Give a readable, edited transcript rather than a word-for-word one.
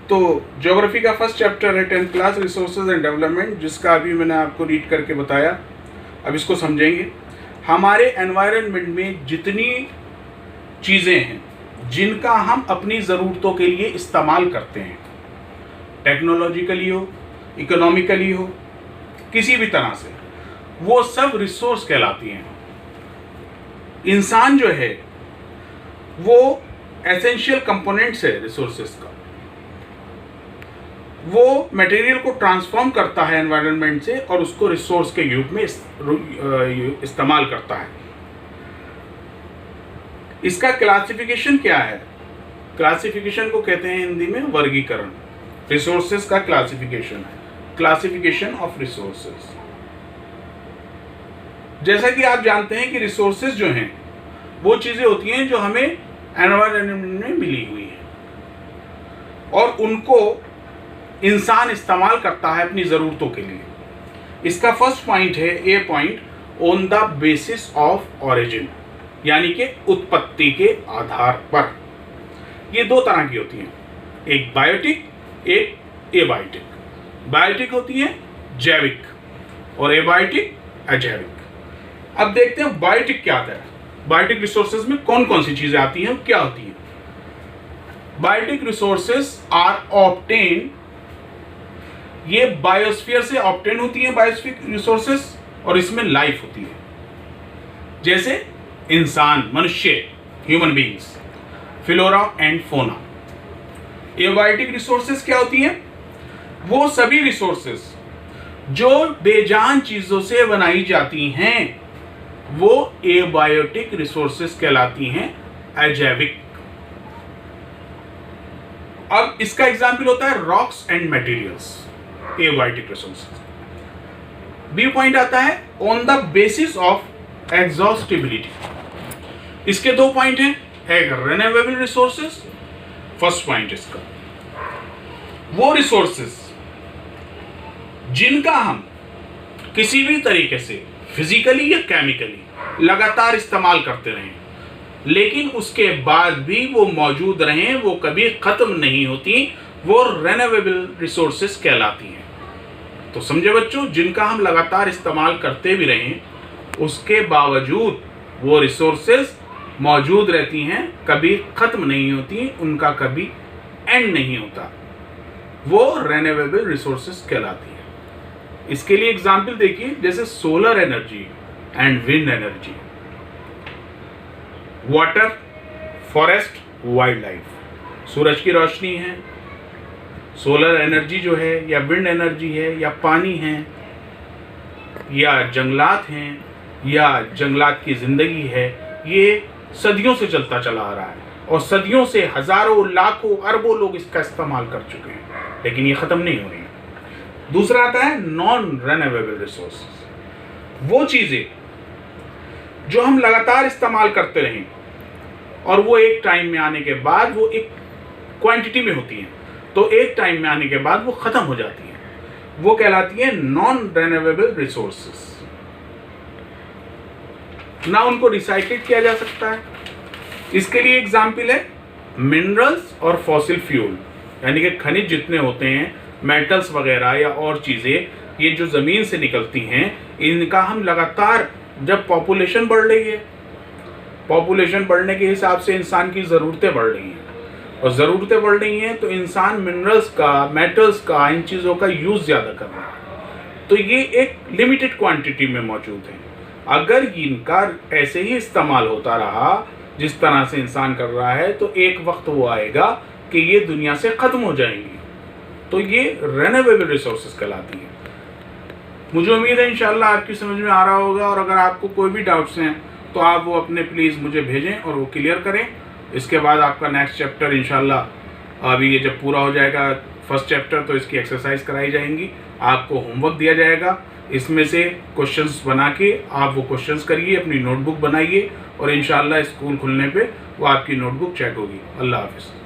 तो ज्योग्राफी का first chapter है 10th class resources and development, जिसका अभी मैंने आपको रीड करके बताया। अब इसको समझेंगे। हमारे एनवायरनमेंट में जितनी चीज़ें हैं जिनका हम अपनी ज़रूरतों के लिए इस्तेमाल करते हैं, टेक्नोलॉजिकली हो, इकोनॉमिकली हो, किसी भी तरह से, वो सब रिसोर्स कहलाती हैं। इंसान जो है वो एसेंशियल कंपोनेंट्स है रिसोर्सेज का। वो मटेरियल को ट्रांसफॉर्म करता है एनवायरनमेंट से और उसको रिसोर्स के रूप में इस्तेमाल करता है। इसका क्लासिफिकेशन क्या है? क्लासिफिकेशन को कहते हैं हिंदी में वर्गीकरण। रिसोर्सेज का क्लासिफिकेशन है, क्लासिफिकेशन ऑफ रिसोर्सेज। जैसा कि आप जानते हैं कि रिसोर्सेज जो हैं वो चीजें होती हैं जो हमें एनवायरनमेंट में मिली हुई हैं और उनको इंसान इस्तेमाल करता है अपनी ज़रूरतों के लिए। इसका फर्स्ट पॉइंट है, A point, on the basis of origin, यानी कि उत्पत्ति के आधार पर। ये दो तरह की होती हैं, एक बायोटिक, एक एबायोटिक। बायोटिक होती है जैविक और एबायोटिक अजैविक। अब देखते हैं बायोटिक क्या आता है। बायोटिक रिसोर्सेज में कौन कौन सी चीज़ें आती हैं, क्या होती हैं? बायोटिक रिसोर्सेज आर ऑब्टेन, ये बायोस्फीयर से ऑब्टेन होती है बायोस्फीयर रिसोर्सेस, और इसमें लाइफ होती है, जैसे इंसान, मनुष्य, human beings, flora and fauna. Abiotic resources क्या होती हैं? वो सभी रिसोर्सेस जो बेजान चीजों से बनाई जाती हैं वो एबायोटिक रिसोर्सेस कहलाती हैं, अजैविक। अब इसका एग्जाम्पल होता है rocks and materials, abiotic resources. B point आता है on the basis of exhaustibility. इसके दो पॉइंट हैं, एक रिन्यूएबल रिसोर्सेज, फर्स्ट पॉइंट इसका, वो रिसोर्सेज जिनका हम किसी भी तरीके से फिजिकली या केमिकली लगातार इस्तेमाल करते रहें, लेकिन उसके बाद भी वो मौजूद रहें, वो कभी खत्म नहीं होती, वो रिन्यूएबल रिसोर्सेज कहलाती हैं। तो समझे बच्चों, जिनका हम लगातार इस्तेमाल करते भी रहें उसके बावजूद वो रिसोर्सेज मौजूद रहती हैं, कभी खत्म नहीं होती, उनका कभी एंड नहीं होता, वो रिन्यूएबल रिसोर्सेज कहलाती है। इसके लिए एग्जाम्पल देखिए, जैसे solar energy and wind energy, water, forest, wildlife. सूरज की रोशनी है, सोलर एनर्जी जो है, या विंड एनर्जी है, या पानी है, या जंगलात हैं, या जंगलात की जिंदगी है, ये सदियों से चलता चला आ रहा है और सदियों से हजारों, लाखों, अरबों लोग इसका इस्तेमाल कर चुके हैं, लेकिन ये खत्म नहीं हो रही है। दूसरा आता है नॉन रिन्यूएबल रिसोर्सेज, वो चीजें जो हम लगातार इस्तेमाल करते रहें और वो एक टाइम में आने के बाद वो एक क्वांटिटी में होती हैं, तो एक टाइम में आने के बाद वो खत्म हो जाती हैं, वो कहलाती है नॉन रिन्यूएबल रिसोर्सेज। ना उनको रिसाइकिल किया जा सकता है। इसके लिए एग्जाम्पल है मिनरल्स और फॉसिल फ्यूल, यानी कि खनिज जितने होते हैं, मेटल्स वगैरह या और चीज़ें, ये जो ज़मीन से निकलती हैं, इनका हम लगातार, जब पॉपुलेशन बढ़ रही है, पॉपुलेशन बढ़ने के हिसाब से इंसान की ज़रूरतें बढ़ रही हैं, और ज़रूरतें बढ़ रही हैं तो इंसान मिनरल्स का, मेटल्स का, इन चीज़ों का यूज़ ज़्यादा कर रहा है, तो ये एक लिमिटेड क्वांटिटी में मौजूद है। अगर इनका ऐसे ही इस्तेमाल होता रहा जिस तरह से इंसान कर रहा है, तो एक वक्त वो आएगा कि ये दुनिया से ख़त्म हो जाएंगी, तो ये रिन्यूएबल रिसोर्सेज कहलाती है। मुझे उम्मीद है इंशाल्लाह आपकी समझ में आ रहा होगा, और अगर आपको कोई भी डाउट्स हैं तो आप वो अपने प्लीज़ मुझे भेजें और वो क्लियर करें। इसके बाद आपका नेक्स्ट चैप्टर इंशाल्लाह, अभी ये जब पूरा हो जाएगा फर्स्ट चैप्टर, तो इसकी एक्सरसाइज कराई जाएंगी, आपको होमवर्क दिया जाएगा, इसमें से क्वेश्चंस बना के आप वो क्वेश्चंस करिए, अपनी नोटबुक बनाइए, और इंशाल्लाह स्कूल खुलने पे वो आपकी नोटबुक चेक होगी। अल्लाह हाफिज़।